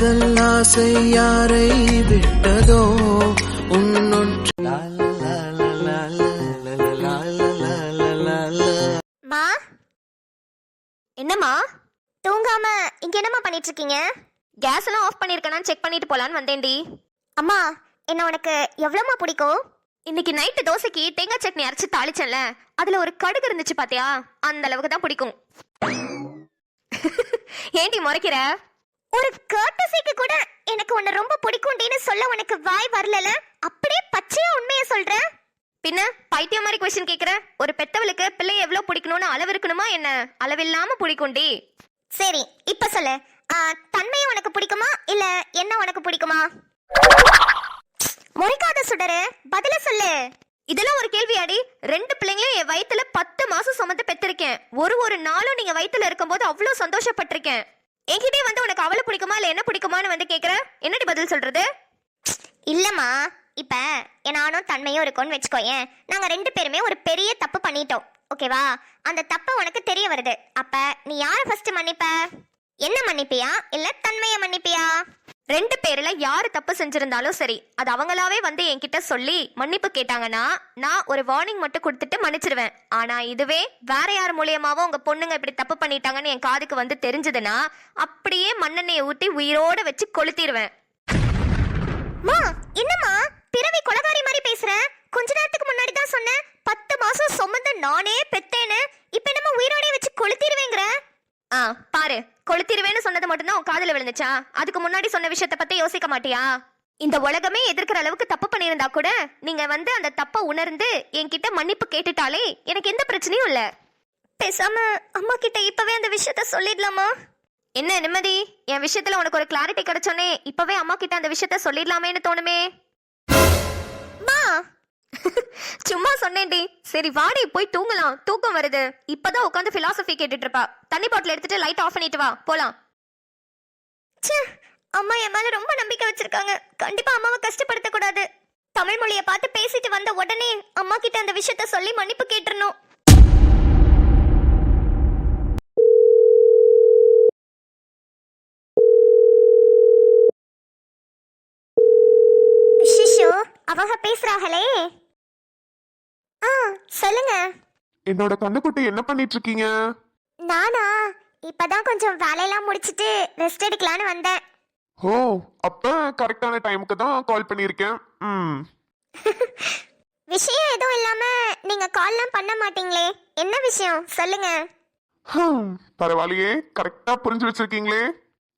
காதல் ஆசை யாரை விட்டதோ உன்னொன்று. மா, என்னம்மா தூங்காம இங்க என்னம்மா பண்ணிட்டு இருக்கீங்க? கேஸ் எல்லாம் ஆஃப் பண்ணிருக்கேனா செக் பண்ணிட்டு போலான்னு வந்தேன்டி. அம்மா, என்ன உனக்கு எவ்வளவுமா பிடிக்கும்? இன்னைக்கு நைட்டு தோசைக்கு தேங்காய் சட்னி அரைச்சு தாளிச்சல, அதுல ஒரு கடுகு இருந்துச்சு பாத்தியா, அந்த அளவுக்கு தான் பிடிக்கும். ஏண்டி முறைக்கிற? ஒரு கர்ட்டசிக்கு கூட எனக்கு உன்னை ரொம்ப பிடிக்கும்டின்னு சொல்ல உனக்கு வாய் வரல. அப்படியே பச்சையா உண்மையை சொல்ற. பின்ன பைத்தியம் மாதிரி கொஸ்டின் கேக்குற. ஒரு பெத்தவளுக்கு பிள்ளை எவ்வளவு பிடிக்கணும்னு அளவு இருக்கணுமா என்ன? அளவில்லாம பிடிக்கும்டி. சரி, இப்ப சொல்லு, தன்மையை உனக்கு பிடிக்குமா இல்ல என்ன உனக்கு பிடிக்குமா? முறைக்காத சுடரு, பதில சொல்லு. இதெல்லாம் ஒரு கேள்வியாடி? 2 பிள்ளைங்களையும் என் வயித்துல 10 மாசம் சுமந்து பெற்றிருக்கேன். ஒரு நாளும் நீங்க வயித்துல இருக்கும்போது அவ்வளவு சந்தோஷப்பட்டிருக்கேன். என்கிட்டே வந்து உனக்கு அவளை பிடிக்குமா இல்ல என்ன பிடிக்குமான்னு வந்து கேக்குற. என்னடி பதில் சொல்றது? இல்லம்மா, இப்ப நானும் தன்மையும் இருக்கோன்னு வச்சுக்கோயேன். நாங்க 2 பேருமே ஒரு பெரிய தப்பு பண்ணிட்டோம், ஓகேவா? அந்த தப்பு உனக்கு தெரிய வருது. அப்ப நீ யார ஃபர்ஸ்ட் மன்னிப்ப? என்ன மன்னிப்பியா இல்ல தன்மைய மன்னிப்பியா? 2 பேர்ல யாரு தப்பு செஞ்சிருந்தாலும் சரி, அது அவங்களாவே வந்து என்கிட்ட சொல்லி மன்னிப்பு கேட்டாங்கன்னா நான் ஒரு வார்னிங் மட்டும் கொடுத்துட்டு மன்னிச்சிருவேன். ஆனா இதுவே வேற யார் மூலியமாவோ உங்க பொண்ணுங்க இப்படி தப்பு பண்ணிட்டாங்கன்னு என் காதுக்கு வந்து தெரிஞ்சதுன்னா அப்படியே மண்ணெண்ணெயை ஊத்தி உயிரோட வச்சு கொளுத்திடுவேன். மா, என்னம்மா பிறவி கொலகாரி மாதிரி பேசுற? கொஞ்ச நேரத்துக்கு முன்னாடி தான் சொன்னேன் 10 மாசம் சுமந்து நானே பெத்தேன்னு. இப்ப என்னமா உயிரோட வச்சு கொளுத்திடுவேங்கிற? பாரு, கொளுத்திருவேன்னு சொன்னது மட்டும்தான் உன் காதுல விழுந்துச்சா? அதுக்கு முன்னாடி சொன்ன விஷயத்த பத்தி யோசிக்க மாட்டியா? இந்த உலகமே எதிர்க்கிற அளவுக்கு தப்பு பண்ணியிருந்தா கூட நீங்க வந்து அந்த தப்ப உணர்ந்து என்கிட்ட மன்னிப்பு கேட்டுட்டாலே எனக்கு எந்த பிரச்சனையும் இல்ல. பேசாம அம்மா கிட்ட இப்பவே அந்த விஷயத்த சொல்லிடலாமா? என்ன நிம்மதி, என் விஷயத்துல உனக்கு ஒரு கிளாரிட்டி கிடைச்சோன்னே இப்பவே அம்மா கிட்ட அந்த விஷயத்த சொல்லிடலாமேன்னு தோணுமே. மா, சும்மா சொன்னேன்டி. சரி வாடி போய் தூங்கலாம், தூக்கம் வருது. இப்பதான் உட்காந்து பிலாசபி கேட்டுட்டு இருப்பா. தண்ணி பாட்டில் எடுத்துட்டு லைட் ஆஃப் பண்ணிட்டு வா, போலாம். அம்மா என் மேல ரொம்ப நம்பிக்கை வச்சிருக்காங்க. கண்டிப்பா அம்மாவை கஷ்டப்படுத்த கூடாது. தமிழ் மொழியை பார்த்து பேசிட்டு வந்த உடனே அம்மா கிட்ட அந்த விஷயத்த சொல்லி மன்னிப்பு கேட்டுறணும். அவங்க பேசுறாங்களே. சொல்லுங்க. என்னோட கண்ணுக்குட்டி என்ன பண்ணிட்டு இருக்கீங்க? நானா இப்பதான் கொஞ்சம் வேலையெல்லாம் முடிச்சிட்டு ரெஸ்ட் எடுக்கலான்னு வந்தேன். ஓ, அப்ப கரெக்டான டைமுக்கு தான் கால் பண்ணியிருக்கேன். விஷயம் எதுவும் இல்லாம நீங்க கால்லாம் பண்ண மாட்டீங்களே, என்ன விஷயம் சொல்லுங்க. பரவாயில்லையே, கரெக்டா புரிஞ்சு வச்சிருக்கீங்களே.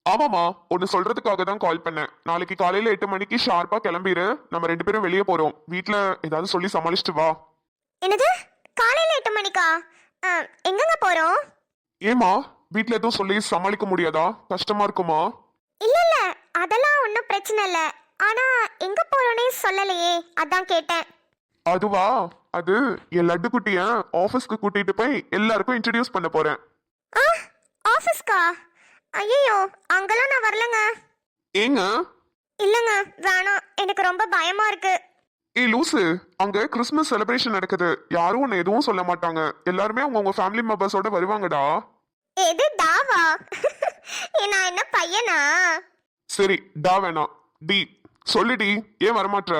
ஆமாமா, ஒன்னு சொல்றதுக்காக தான் கால் பண்ணேன். நாளைக்கு காலையில 8 மணிக்கு ஷார்ப்பா கிளம்பிடு. நம்ம 2 பேரும் வெளியே போறோம். வீட்டுல ஏதாவது சொல்லி சமாளிச்சுட்டு வா. என்னது, காலையில 8 மணிக்கா? எங்கங்க போறோம்? ஏமா, வீட்டுல எதுவும் சொல்லி சமாளிக்க முடியாதா? கஷ்டமா இருக்குமா? இல்ல இல்ல, அதெல்லாம் ஒன்றும் பிரச்சனை இல்ல. ஆனா எங்க போறோன்னே சொல்லலையே, அதான் கேட்டேன். அதுவா, அது என் லட்டு குட்டிய ஆபீஸ்க்கு கூட்டிட்டு போய் எல்லாருக்கும் இன்ட்ரோடியூஸ் பண்ண போறேன். ஆபீஸ்க்கா? ஐயோ, அங்கெல்லாம் நான் வரலங்க. ஏங்க? இல்லங்க, வேணாம், எனக்கு ரொம்ப பயமா இருக்கு. லூசு, அங்க கிறிஸ்மஸ் செலிப்ரேஷன் நடக்குது. யாரும் உன்னை எதுவும் சொல்ல மாட்டாங்க. எல்லாருமே அவங்க ஃபேமிலி மெம்பர்ஸோட வருவாங்கடா. எது டாவா? நான் என்ன பையனா? சரி, டா வேணாம், டி சொல்லுடி. ஏன் வரமாட்ற?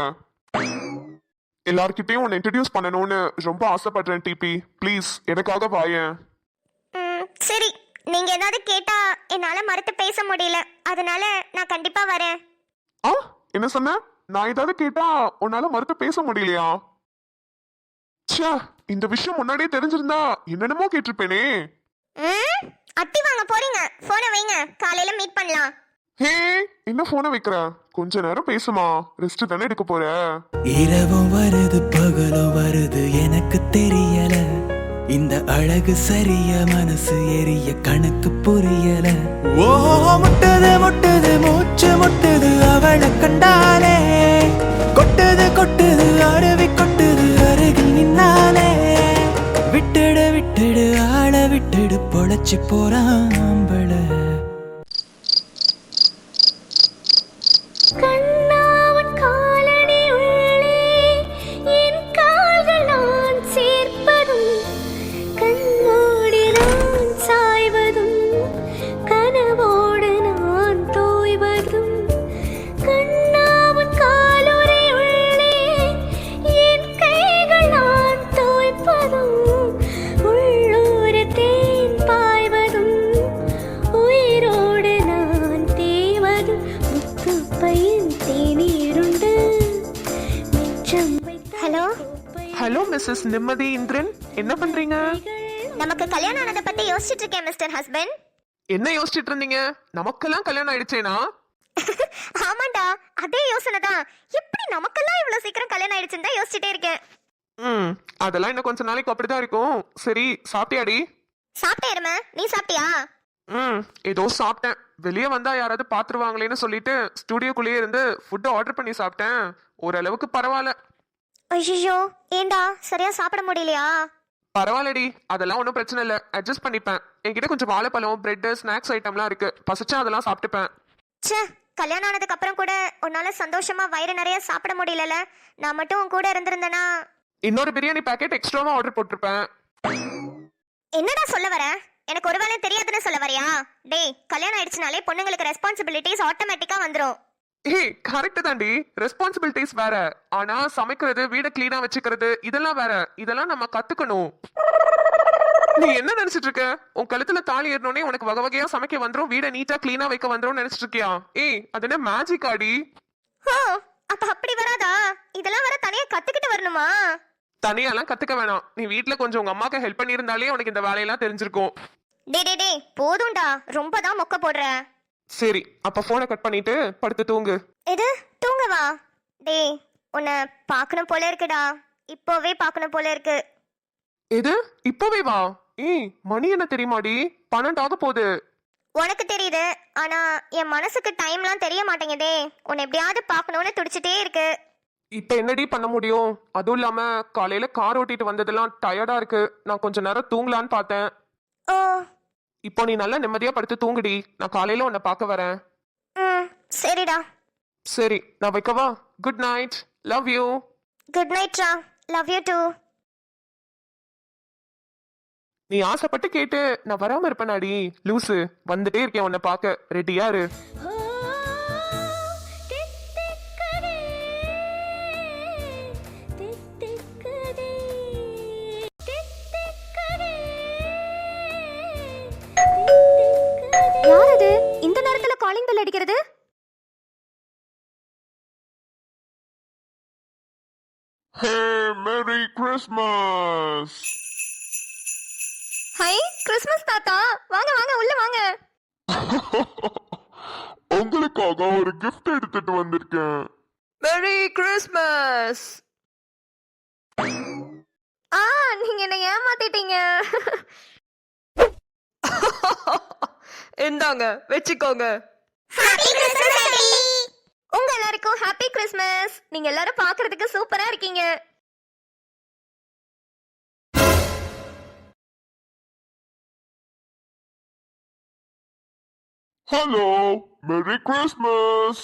எல்லார்கிட்டயும் உன்னை இன்ட்ரோடியூஸ் பண்ணணும்னு ரொம்ப ஆசைப்படுறேன் டிபி. ப்ளீஸ் எனக்காக வாயேன். சரி, நீங்க ஏதாவது கேட்டா என்னால மறுத்து பேச முடியல, அதனால நான் கண்டிப்பா வரேன். என்ன சொன்ன? நான் ஏதாவது கேட்டா உன்னால மறுத்து பேச முடியலையா? இந்த விஷயம் முன்னாடியே தெரிஞ்சிருந்தா என்னென்னமோ கேட்டிருப்பேனே. அத்தி வாங்க போறீங்க, போனை வைங்க, காலையில மீட் பண்ணலாம். ஹே, என்ன போனை வைக்கிற? கொஞ்ச நேரம் பேசுமா, ரெஸ்ட் தானே எடுக்க போற. இரவும் வருது பகலும் வருது எனக்கு தெரியல. இந்த அழகு சரிய மனசு எரிய கணக்கு புரியல. ஓ முட்டது முட்டது மூச்சு முட்டது அவளை கண்டாலே. கொட்டுது கொட்டுது அருவி கொட்டுது அருகில் நின்னாலே. விட்டுடு விட்டுடு ஆள விட்டுடு பொழைச்சி போறாம்பள. சாய்வதும் கனவோடு நான் தோய்வதும் மிஸ்ஸஸ் நிம்மதி இந்திரன், என்ன பண்றீங்க? நமக்கு கல்யாணம் ஆனதை பத்தி யோசிச்சுட்டு இருக்கேன் மிஸ்டர் ஹஸ்பண்ட். என்ன யோசிச்சுட்டு இருந்தீங்க? நமக்கெல்லாம் கல்யாணம் ஆயிடுச்சேனா? ஆமாண்டா, அதே யோசனை தான். எப்படி நமக்கெல்லாம் இவ்வளவு சீக்கிரம் கல்யாணம் ஆயிடுச்சுன்னு தான் யோசிச்சுட்டே இருக்கேன். அதெல்லாம் இன்னும் கொஞ்ச நாளைக்கு அப்படிதான் இருக்கும். சரி, சாப்பிட்டியாடி? சாப்பிட்டேருமே, நீ சாப்பிட்டியா? ஏதோ சாப்பிட்டேன். வெளியே வந்தா யாராவது பாத்துருவாங்களேன்னு சொல்லிட்டு ஸ்டுடியோக்குள்ளேயே இருந்து ஃபுட் ஆர்டர் பண்ணி சாப்பிட்டேன். ஓரளவுக்கு பரவாயில்ல. ஐயோ, ஏண்டா சரியா சாப்பிட முடியலையா? பரவாயில்லடி, அதெல்லாம் ஒன்றும் பிரச்சனை இல்லை, அட்ஜஸ்ட் பண்ணிப்பேன். என்கிட்ட கொஞ்சம் வாழைப்பழம், பிரெட், ஸ்நாக்ஸ் ஐட்டம்லாம் இருக்கு. பசிச்சா அதெல்லாம் சாப்பிட்டுப்பேன். ச்சே, கல்யாணம் ஆனதுக்கு அப்புறம் கூட உன்னால சந்தோஷமா வயிறு நிறைய சாப்பிட முடியலல. நான் மட்டும் உன் கூட இருந்திருந்தேனா இன்னொரு பிரியாணி பேக்கெட் எக்ஸ்ட்ராவா ஆர்டர் போட்டிருப்பேன். என்னடா சொல்ல வர? எனக்கு ஒரு வேளை தெரியாதுன்னு சொல்ல வரியா? டேய், கல்யாணம் ஆயிடுச்சுனாலே பொண்ணுங்களுக்கு ரெஸ்பான்சிபிலிட்டிஸ் ஆட்டோமேட்டிக்கா வந்துரும். ஏய், கரெக்ட் தாண்டி. ரெஸ்பான்சிபிலிட்டிஸ் வேற, ஆனா சமைக்கிறது, வீடை கிளீனா வச்சுக்கிறது இதெல்லாம் வேற. இதெல்லாம் நம்ம கத்துக்கணும். நீ என்ன நினைச்சிட்டு இருக்க? உன் கழுத்துல தாலி ஏறனோடனே உனக்கு வகை வகையா சமைக்க வந்துரும், வீடை நீட்டா கிளீனா வைக்க வந்துரும் நினைச்சிட்டு இருக்கியா? ஏய், அது என்ன மேஜிக் ஆடி? ஓ, அப்ப அப்படி வராதா? இதெல்லாம் வர தனியா கத்துக்கிட்டு வரணுமா? தனியாலாம் கத்துக்க வேணாம். நீ வீட்ல கொஞ்சம் உங்க அம்மாக்கு ஹெல்ப் பண்ணியிருந்தாலே உனக்கு இந்த வேலையெல்லாம் தெரிஞ்சிருக்கும். டே போதும்டா, ரொம்ப தான் மொக்க போடுற. சரி, அப்ப போனை கட் பண்ணிட்டு படுத்து தூங்கு. எது, தூங்கவா? டேய், உன்னை பார்க்கணும் போல இருக்குடா. இப்போவே பார்க்கணும் போல இருக்கு. எது, இப்பவே வா? ஏய், மணி என்ன தெரியுமாடி? 12 ஆக போகுது. உனக்கு தெரியுது, ஆனா என் மனசுக்கு டைம்லாம் தெரிய மாட்டேங்குதே. உன்னை எப்படியாவது பார்க்கணும்னு துடிச்சிட்டே இருக்கு. இப்ப என்னடி பண்ண முடியும்? அதுவும் இல்லாம காலையில கார் ஓட்டிட்டு வந்ததெல்லாம் டயர்டா இருக்கு. நான் கொஞ்ச நேரம் தூங்கலான்னு பார்த்தேன். ஓ, இப்போ நீ நல்லா நிம்மதியா படுத்து தூங்குடி. நான் காலையில உன்னை பார்க்க வரேன். சரிடா. சரி, நான் வைக்கவா? Good night, love you. Good night ரா, லவ் யூ டூ. நீ ஆசைப்பட்டு கேட்டு நான் வராம இருப்பேனாடி? லூசு, வந்துட்டே இருக்கேன் உன்னை பார்க்க. ரெடியா இரு. யார் அது இந்த நேரத்துல காலிங் பெல் அடிக்கிறது? ஹே, மேரி கிறிஸ்மஸ். ஹை, கிறிஸ்மஸ் தாத்தா, வாங்க வாங்க, உள்ள வாங்க. உங்களுக்காக ஒரு gift எடுத்துட்டு வந்திருக்கேன். Merry Christmas. நீங்க என்ன ஏமாத்திட்டீங்க. இந்தாங்க, வெச்சுக்கோங்க. உங்க எல்லாருக்கும் ஹாப்பி கிறிஸ்மஸ். நீங்க எல்லாரும் பார்க்கிறதுக்கு சூப்பரா இருக்கீங்க. Hello, merry Christmas.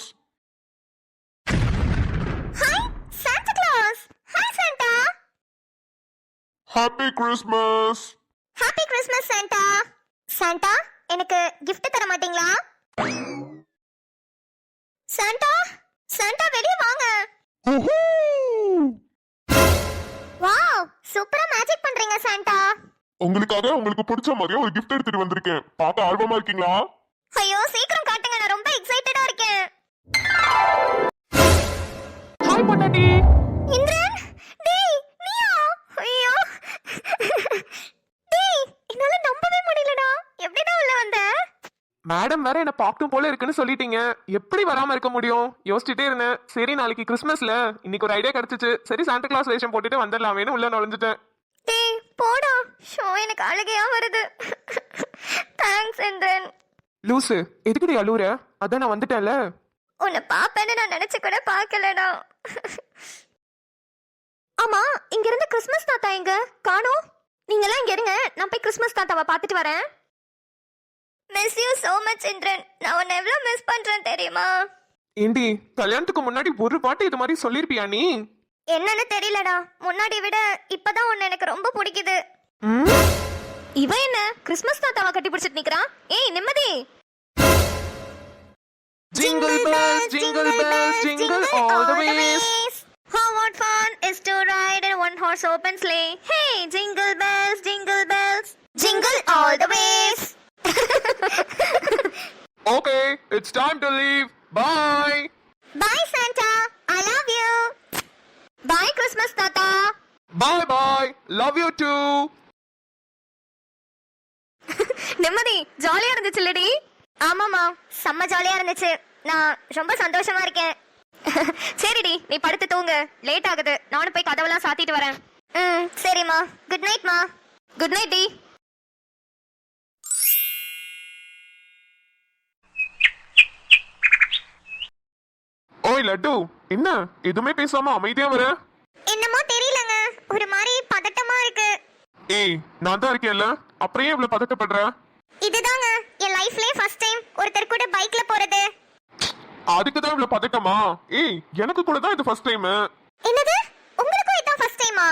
Hi Santa Claus. Hi Santa. Happy Christmas. Happy Christmas Santa. Santa, எனக்கு gift தர மாட்டீங்களா? சாண்டா, சாண்டா வெளிய வாங்க. வாவ், சூப்பரா மேஜிக் பண்றீங்க சாண்டா. உங்களுக்காக உங்களுக்கு பிடிச்ச மாதிரியே ஒரு gift எடுத்துட்டு வந்திருக்கேன். பார்க்க ஆர்வமா இருக்கீங்களா? ஐயோ, சீக்கிரம் காட்டுங்க, நான் ரொம்ப எக்ஸைட்டடா இருக்கேன். ஹாய் பொண்டாட்டி. இந்திரன், டேய் நீயா? ஐயோ, டேய் என்னால நம்பவே முடியலடா. எப்படிடா உள்ள வந்த? மேடம் வேற என்ன பார்க்கணும் போல இருக்குன்னு சொல்லிட்டீங்க. எப்படி வராம இருக்க முடியும்? யோசிச்சுட்டே இருந்தேன். சரி, நாளைக்கு கிறிஸ்மஸ்ல இன்னைக்கு ஒரு ஐடியா கிடைச்சிச்சு. சரி, சாண்டா கிளாஸ் வேஷம் போட்டுட்டு வந்துடலாமேன்னு உள்ள நுழைஞ்சிட்டேன். டேய் போடா, ஷோ எனக்கு அழுகையா வருது. தேங்க்ஸ் இந்திரன். லூசு, எதுக்குடி அழுவுற? அதான் நான் வந்துட்டேன்ல. உன்னை பாப்பேன்னு நான் நினைச்சு கூட பார்க்கலடா. ஆமா, இங்க இருந்து கிறிஸ்மஸ் தாத்தா எங்க காணோம்? நீங்க எல்லாம் இங்க இருங்க, நான் போய் கிறிஸ்மஸ் தாத்தாவை பார்த்துட்டு வரேன். Miss you so much Indiran. நான் உன்னை எவ்வளவு மிஸ் பண்றேன் தெரியுமா? ஏண்டி, கல்யாணத்துக்கு முன்னாடி ஒரு பாட்டு இது மாதிரி சொல்லிருப்பியா நீ? என்னன்னு தெரியலடா, முன்னாடி விட இப்பதான் உன்னை எனக்கு ரொம்ப பிடிக்குது. இவ என்ன கிறிஸ்மஸ் தாத்தாவை கட்டி பிடிச்சிட்டு நிக்கிறான்? ஏய் நிம்மதி. Jingle bells, jingle bells, jingle all the ways. How what fun is to ride in one horse open sleigh. Hey, jingle bells, jingle all the ways. Okay, it's time to leave. Bye. Bye Santa, I love you. Bye Christmas Tata. Bye bye, love you too. நிம்மதி ஜாலியா இருந்துச்சு இல்லடி? ஆமாமா, செம்ம ஜாலியா இருந்துச்சு. நான் ரொம்ப சந்தோஷமா இருக்கேன். சரிடி, நீ படுத்து தூங்கு, லேட் ஆகுது. நானும் போய் கதவெல்லாம் சாத்திட்டு வரேன். சரிம்மா. குட் நைட்மா. குட் நைட் டி. ஓய் லட்டு, என்ன எதுவுமே பேசாம அமைதியா வர? என்னமோ தெரியலங்க, ஒரு மாதிரி பதட்டமா இருக்கு. ஏய், நான் தான் இருக்கேன்ல, அப்புறம் ஏன் இவ்வளவு பதட்டப்படுற? இதுதாங்க என் லைஃப்லயே ஃபர்ஸ்ட் டைம் ஒருத்தர் கூட பைக்ல போறது. அதுக்கு தான் இவ்வளவு பதட்டமா? ஏய், எனக்கு கூட தான் இது ஃபர்ஸ்ட் டைம். என்னது, உங்களுக்கும் இதான் ஃபர்ஸ்ட் டைமா?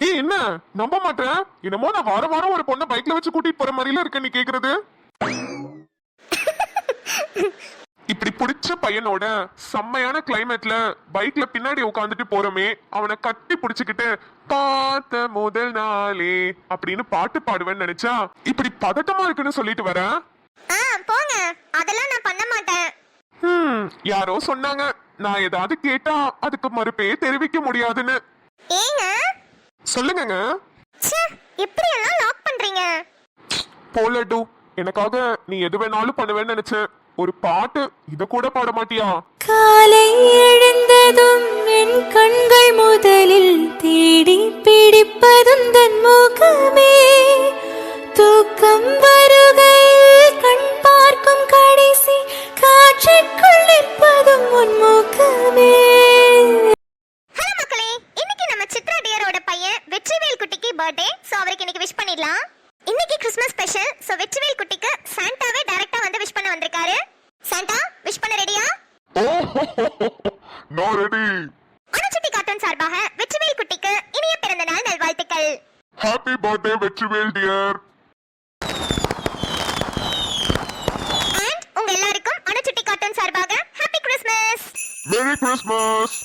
ஏய், என்ன நம்ப மாட்டேன்? என்னமோ நான் வாரம் வாரம் ஒரு பொண்ணை பைக்ல வச்சு கூட்டிட்டு போற மாதிரில இருக்க நீ கேக்குறது. இப்படி பிடிச்ச பையனோட செம்மையான கிளைமேட்ல பைக்ல பின்னாடி உட்காந்துட்டு போறோமே, அவனை கட்டி பிடிச்சுக்கிட்டு பார்த்த முதல் நாளே அப்படின்னு பாட்டு பாடுவேன்னு நினைச்சா இப்படி பதட்டமா இருக்குன்னு சொல்லிட்டு வர. போங்க, அதெல்லாம் நான் பண்ண மாட்டேன். யாரோ சொன்னாங்க, நான் ஏதாவது கேட்டா அதுக்கு மறுப்பே தெரிவிக்க முடியாதுன்னு. ஏங்க சொல்லுங்க. எப்படி எல்லாம் லாக் பண்றீங்க? போலடு, எனக்காக நீ எது வேணாலும் பண்ணுவேன்னு நினைச்சேன். ஒரு பாட்டு இத கூட பாட மாட்டியா? காலை எழுந்ததும் என் கண்கள் முதலில் தேடி பிடிப்பதுந்தன் முகமே, தூக்கம் வருகையில் கண் பார்க்கும் கடைசி காட்சிக்குள் நிற்பதும் உன் முகமே. ஹலோ மக்களே, இன்னைக்கு நம்ம சித்ரா டியரோட பையன் வெற்றிவேல் குட்டிக்கு பர்த்டே. சோ அவருக்கு இன்னைக்கு விஷ் பண்ணிடலாம். இன்னைக்கு கிறிஸ்மஸ் ஸ்பெஷல். சோ வெற்றிவேல் குட்டிக்கு சாண்டாவே டைரக்டா வந்து விஷ் பண்ண வந்திருக்காரு. சாண்டா, விஷ் பண்ண ரெடியா? நான் ரெடி. அனுச்சுட்டி கார்ட்டூன் சார்பாக வெற்றிவேல் குட்டிக்கு இனிய பிறந்த நாள் நல்வாழ்த்துக்கள். Happy birthday Vetrivel dear. And உங்க எல்லாருக்கும் அனுச்சுட்டி கார்ட்டூன் சார்பாக ஹாப்பி கிறிஸ்மஸ். Merry Christmas.